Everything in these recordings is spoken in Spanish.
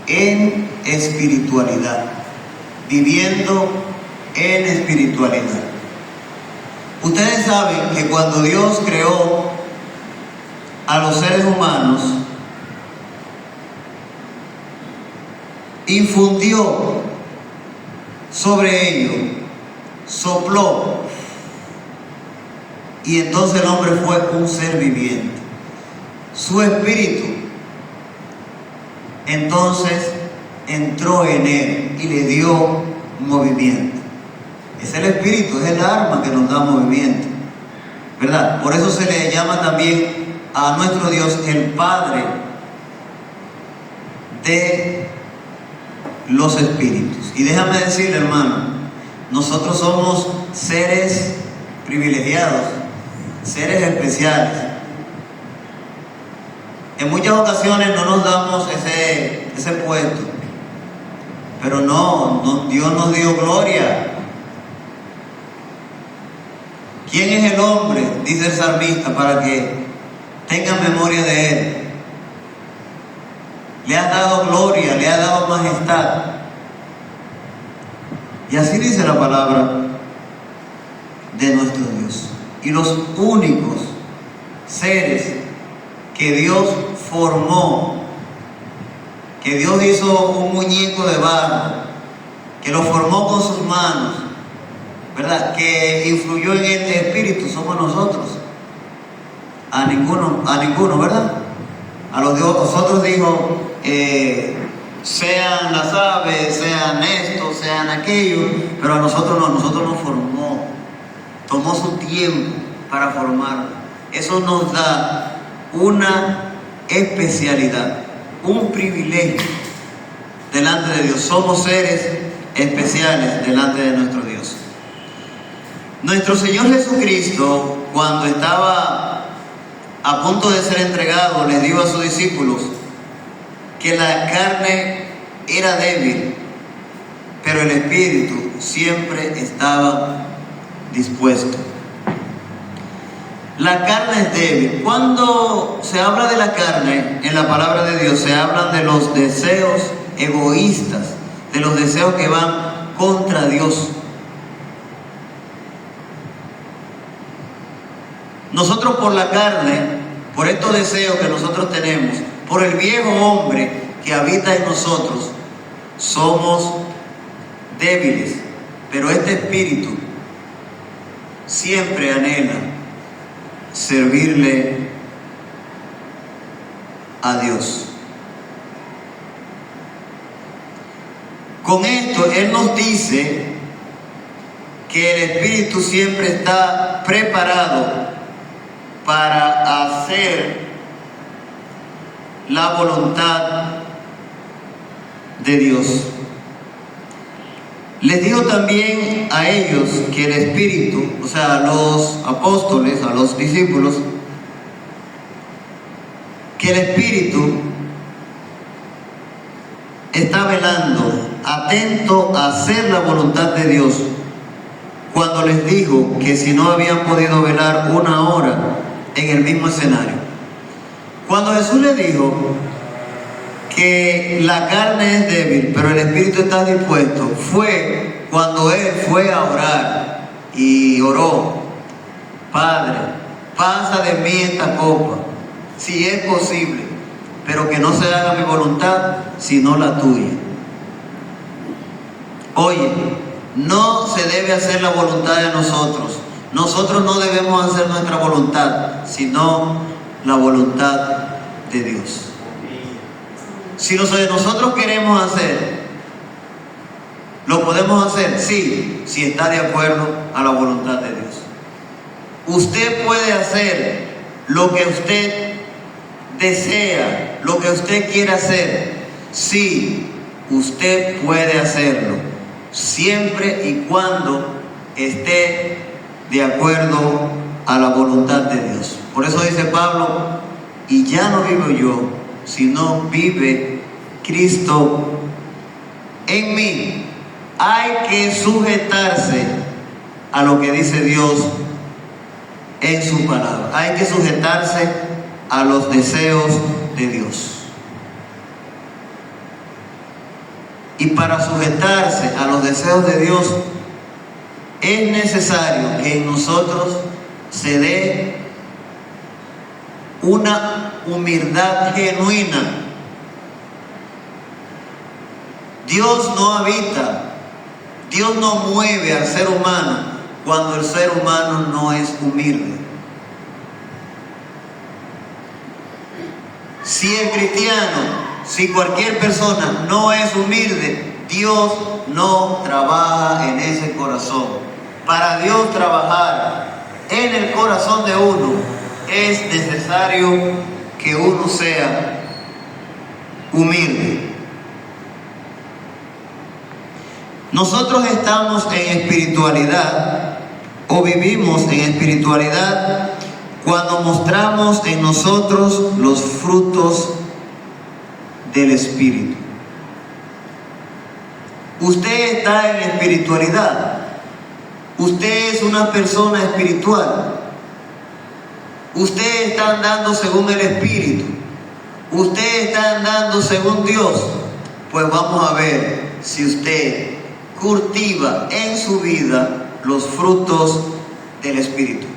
en espiritualidad, viviendo en espiritualidad. Ustedes saben que cuando Dios creó a los seres humanos, infundió sobre ellos, sopló, y entonces el hombre fue un ser viviente. Su espíritu entonces entró en él y le dio movimiento. Es el espíritu, es el arma que nos da movimiento, ¿verdad? Por eso se le llama también a nuestro Dios el Padre de los espíritus. Y déjame decirle, hermano, nosotros somos seres privilegiados, seres especiales. En muchas ocasiones no nos damos ese puesto, pero no, Dios nos dio gloria. ¿Quién es el hombre?, dice el salmista, para que tenga memoria de él. Le has dado gloria, le has dado majestad. Y así dice la palabra de nuestro Dios. Y los únicos seres que Dios formó, que Dios hizo un muñeco de barro, que lo formó con sus manos, ¿verdad?, que influyó en el espíritu, somos nosotros. A ninguno, ¿verdad? A los nosotros dijo, sean las aves, sean estos, sean aquellos, pero a nosotros no, a nosotros nos formó, tomó su tiempo para formar. Eso nos da una especialidad, un privilegio delante de Dios. Somos seres especiales delante de nuestro Dios. Nuestro Señor Jesucristo, cuando estaba a punto de ser entregado, les dijo a sus discípulos que la carne era débil, pero el espíritu siempre estaba dispuesto. La carne es débil. Cuando se habla de la carne en la palabra de Dios, se hablan de los deseos egoístas, de los deseos que van contra Dios. Nosotros, por la carne, por estos deseos que nosotros tenemos, por el viejo hombre que habita en nosotros, somos débiles, pero este espíritu siempre anhela servirle a Dios. Con esto Él nos dice que el espíritu siempre está preparado para hacer la voluntad de Dios. Les digo también a ellos que el espíritu, o sea, a los apóstoles, a los discípulos, que el espíritu está velando, atento a hacer la voluntad de Dios, cuando les dijo que si no habían podido velar una hora en el mismo escenario. Cuando Jesús le dijo que la carne es débil, pero el espíritu está dispuesto, fue cuando Él fue a orar y oró: Padre, pasa de mí esta copa, si es posible, pero que no se haga mi voluntad, sino la tuya. Oye, no se debe hacer la voluntad de nosotros. Nosotros no debemos hacer nuestra voluntad, sino la voluntad de Dios. Si nosotros queremos hacer, ¿lo podemos hacer? Sí, si está de acuerdo a la voluntad de Dios. Usted puede hacer lo que usted desea, lo que usted quiere hacer. Sí, usted puede hacerlo, siempre y cuando esté de acuerdo a la voluntad de Dios. Por eso dice Pablo: y ya no vivo yo, sino vive Cristo en mí. Hay que sujetarse a lo que dice Dios en su palabra. Hay que sujetarse a los deseos de Dios. Y para sujetarse a los deseos de Dios es necesario que en nosotros se dé una humildad genuina. Dios no habita, Dios no mueve al ser humano cuando el ser humano no es humilde. Si el cristiano, si cualquier persona no es humilde, Dios no trabaja en ese corazón. Para Dios trabajar en el corazón de uno, es necesario que uno sea humilde. Nosotros estamos en espiritualidad o vivimos en espiritualidad cuando mostramos en nosotros los frutos del Espíritu. Usted está en espiritualidad. Usted es una persona espiritual. Usted está andando según el Espíritu. Usted está andando según Dios. Pues vamos a ver si usted cultiva en su vida los frutos del Espíritu.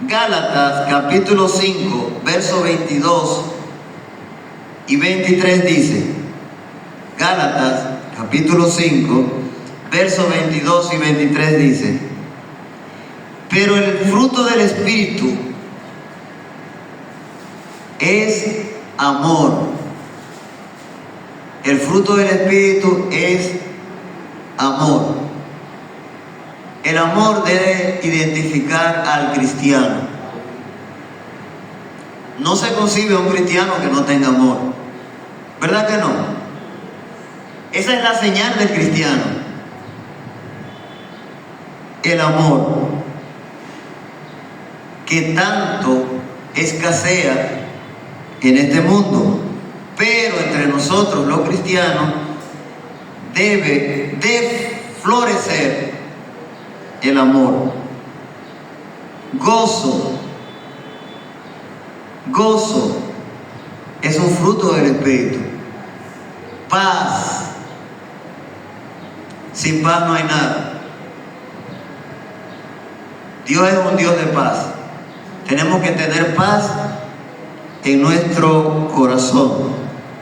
Gálatas capítulo 5, verso 22 y 23 dice, Gálatas capítulo 5, verso 22 y 23 dice, pero el fruto del Espíritu es amor. El fruto del Espíritu es amor. El amor debe identificar al cristiano. No se concibe un cristiano que no tenga amor. ¿Verdad que no? Esa es la señal del cristiano. El amor, que tanto escasea en este mundo. Pero entre nosotros los cristianos debe de florecer el amor. Gozo es un fruto del Espíritu. Paz, sin paz no hay nada. Dios es un Dios de paz. Tenemos que tener paz en nuestro corazón.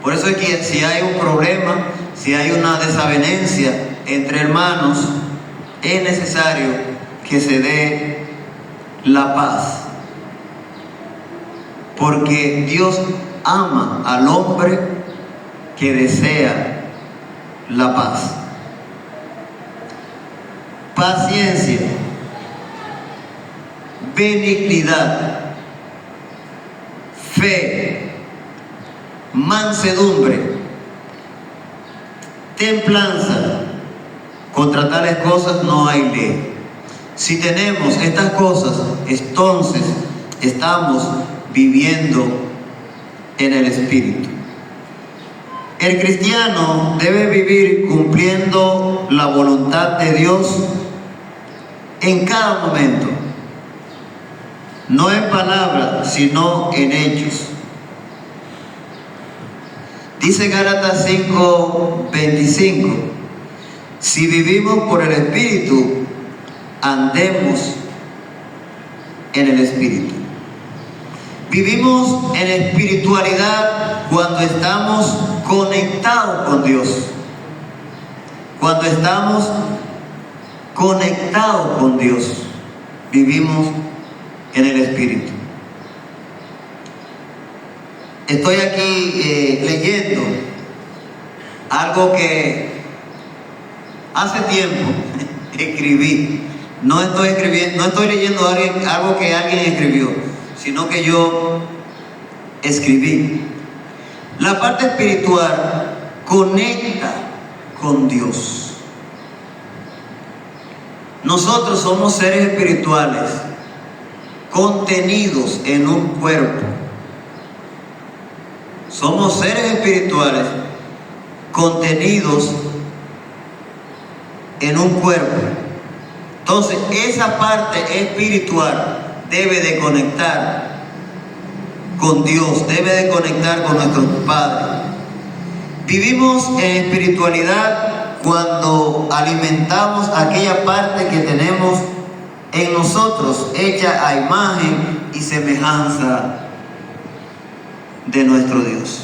Por eso es que si hay un problema, si hay una desavenencia entre hermanos, es necesario que se dé la paz. Porque Dios ama al hombre que desea la paz. Paciencia, benignidad, fe, mansedumbre, templanza. Contra tales cosas no hay ley. Si tenemos estas cosas, entonces estamos viviendo en el Espíritu. El cristiano debe vivir cumpliendo la voluntad de Dios en cada momento, no en palabras, sino en hechos. Dice Gálatas 5:25, si vivimos por el Espíritu, andemos en el Espíritu. Vivimos en espiritualidad cuando estamos conectados con Dios. Cuando estamos conectados con Dios, vivimos en el Espíritu. Estoy aquí leyendo algo que hace tiempo escribí. No estoy leyendo algo que alguien escribió, sino que yo escribí. La parte espiritual conecta con Dios. Nosotros somos seres espirituales contenidos en un cuerpo. Somos seres espirituales contenidos en un cuerpo. Entonces, esa parte espiritual debe de conectar con Dios, debe de conectar con nuestro Padre. Vivimos en espiritualidad cuando alimentamos aquella parte que tenemos en nosotros, hecha a imagen y semejanza de nuestro Dios.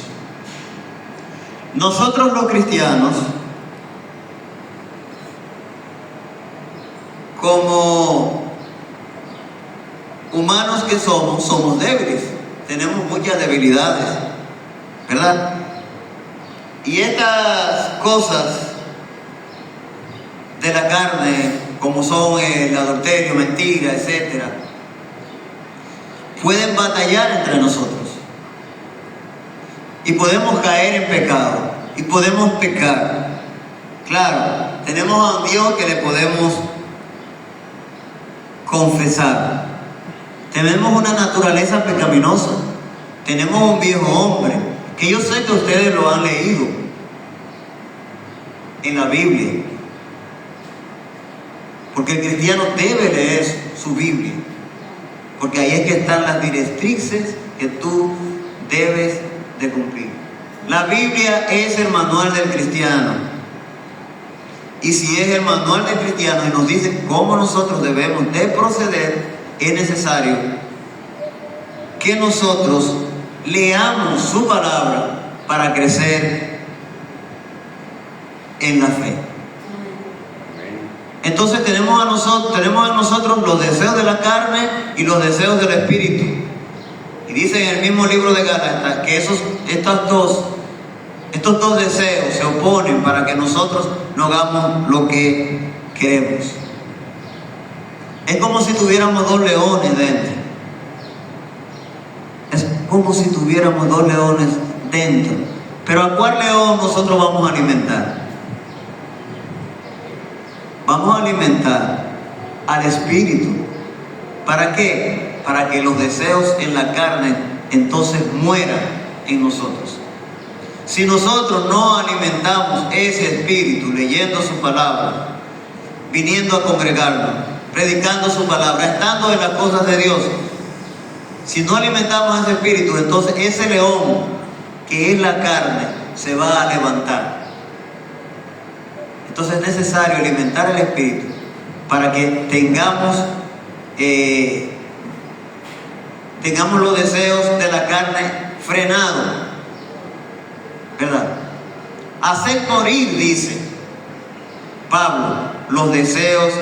Nosotros los cristianos, como humanos que somos débiles, tenemos muchas debilidades, ¿verdad? Y estas cosas de la carne, como son el adulterio, mentira, etc., pueden batallar entre nosotros. Y podemos caer en pecado, y podemos pecar. Claro, tenemos a un Dios que le podemos confesar. Tenemos una naturaleza pecaminosa, tenemos un viejo hombre, que yo sé que ustedes lo han leído en la Biblia, porque el cristiano debe leer su Biblia, porque ahí es que están las directrices que tú debes de cumplir. La Biblia es el manual del cristiano, y si es el manual del cristiano y nos dice cómo nosotros debemos de proceder, es necesario que nosotros leamos su palabra para crecer en la fe. Entonces tenemos en nosotros los deseos de la carne y los deseos del espíritu. Y dice en el mismo libro de Gálatas que estos dos deseos se oponen para que nosotros no hagamos lo que queremos. Es como si tuviéramos dos leones dentro. Es como si tuviéramos dos leones dentro. Pero ¿a cuál león nosotros vamos a alimentar? Vamos a alimentar al espíritu. ¿Para qué? Para que los deseos en la carne entonces mueran en nosotros. Si nosotros no alimentamos ese espíritu leyendo su palabra, viniendo a congregarnos, predicando su palabra, estando en las cosas de Dios, si no alimentamos ese espíritu, entonces ese león que es la carne se va a levantar. Entonces es necesario alimentar el espíritu para que tengamos los deseos de la carne frenados, ¿verdad? Hacer morir, dice Pablo, los deseos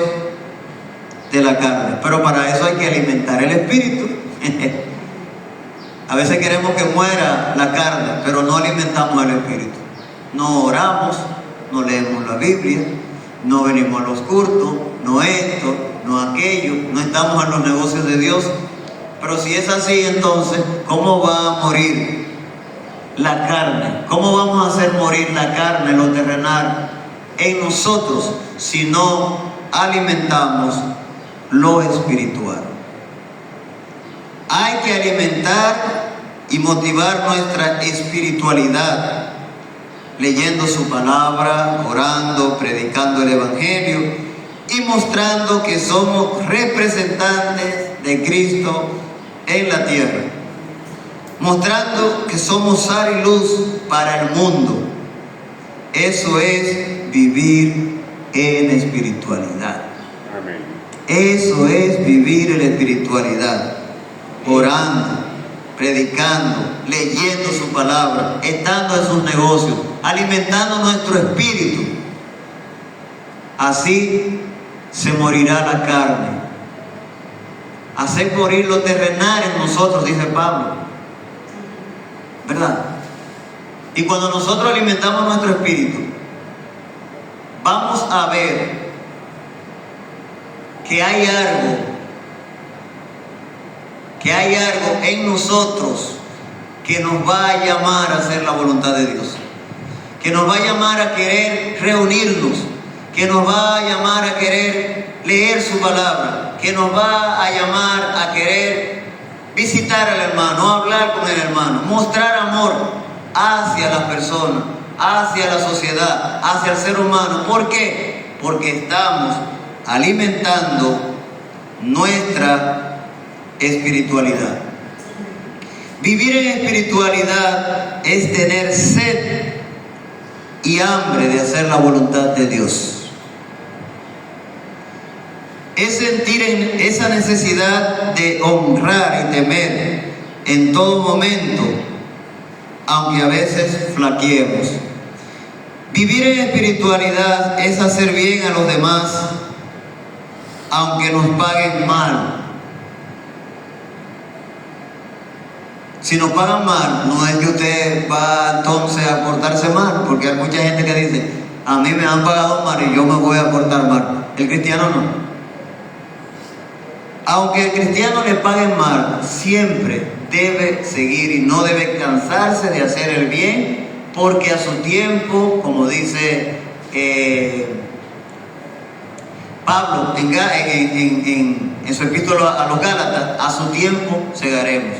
de la carne, pero para eso hay que alimentar el espíritu. A veces queremos que muera la carne, pero no alimentamos el espíritu. No oramos, no leemos la Biblia, no venimos a los cultos, no esto, no aquello, no estamos en los negocios de Dios. Pero si es así, entonces, ¿cómo va a morir la carne? ¿Cómo vamos a hacer morir la carne, lo terrenal, en nosotros si no alimentamos lo espiritual? Hay que alimentar y motivar nuestra espiritualidad, leyendo su palabra, orando, predicando el evangelio y mostrando que somos representantes de Cristo en la tierra, mostrando que somos sal y luz para el mundo. Eso es vivir en espiritualidad. Amén. Eso es vivir en espiritualidad, orando, predicando, leyendo su palabra, estando en sus negocios, alimentando nuestro espíritu. Así se morirá la carne. Hacer morir lo terrenal en nosotros, dice Pablo, ¿verdad? Y cuando nosotros alimentamos nuestro espíritu, vamos a ver que hay algo en nosotros que nos va a llamar a hacer la voluntad de Dios, que nos va a llamar a querer reunirnos, que nos va a llamar a querer leer su palabra, que nos va a llamar a querer visitar al hermano, hablar con el hermano, mostrar amor hacia las personas, hacia la sociedad, hacia el ser humano. ¿Por qué? Porque estamos alimentando nuestra espiritualidad. Vivir en espiritualidad es tener sed y hambre de hacer la voluntad de Dios. Es sentir esa necesidad de honrar y temer en todo momento, aunque a veces flaqueemos. Vivir en espiritualidad es hacer bien a los demás, aunque nos paguen mal. Si nos pagan mal, no es que usted va entonces a portarse mal, porque hay mucha gente que dice, a mí me han pagado mal y yo me voy a portar mal. El cristiano no. Aunque el cristiano le paguen mal, siempre debe seguir y no debe cansarse de hacer el bien, porque a su tiempo, como dice Pablo en su epístola a los Gálatas, a su tiempo segaremos.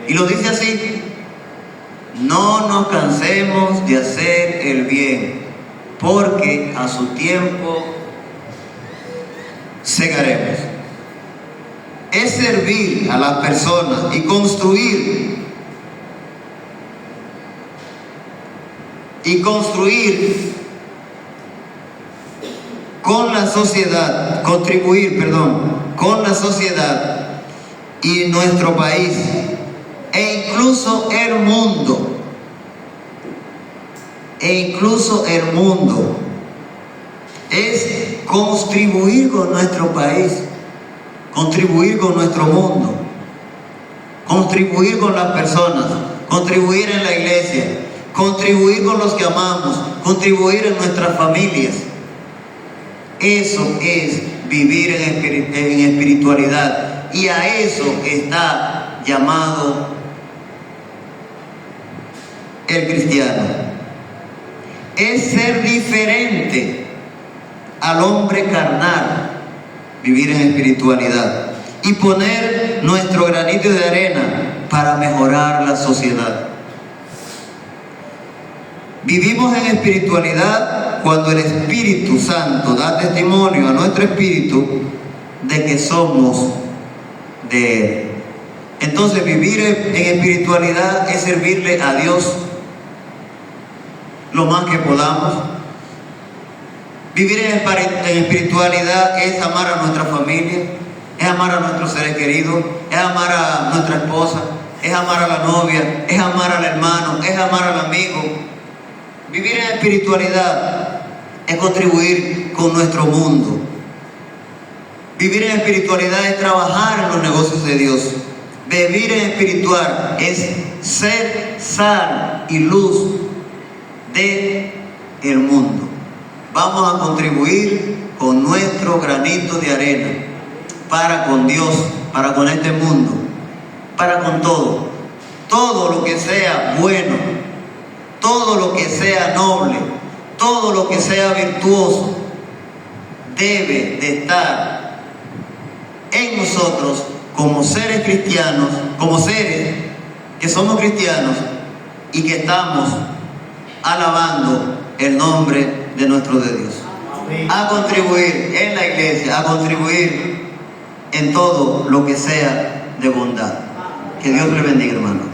Y lo dice así: no nos cansemos de hacer el bien, porque a su tiempo segaremos. Es servir a las personas y construir con la sociedad, contribuir con la sociedad y nuestro país e incluso el mundo. Es contribuir con nuestro país, contribuir con nuestro mundo, contribuir con las personas, contribuir en la iglesia, contribuir con los que amamos, contribuir en nuestras familias. Eso es vivir en espiritualidad, y a eso está llamado el cristiano. Es ser diferente al hombre carnal, vivir en espiritualidad y poner nuestro granito de arena para mejorar la sociedad. Vivimos en espiritualidad cuando el Espíritu Santo da testimonio a nuestro espíritu de que somos de Él. Entonces, vivir en espiritualidad es servirle a Dios lo más que podamos. Vivir en espiritualidad es amar a nuestra familia, es amar a nuestros seres queridos, es amar a nuestra esposa, es amar a la novia, es amar al hermano, es amar al amigo. Vivir en espiritualidad es contribuir con nuestro mundo. Vivir en espiritualidad es trabajar en los negocios de Dios. Vivir en espiritual es ser sal y luz del mundo. Vamos a contribuir con nuestro granito de arena para con Dios, para con este mundo, para con todo. Todo lo que sea bueno, todo lo que sea noble, todo lo que sea virtuoso, debe de estar en nosotros como seres cristianos, como seres que somos cristianos y que estamos alabando el nombre de nuestro Dios. A contribuir en la iglesia, a contribuir en todo lo que sea de bondad. Que Dios le bendiga, hermano.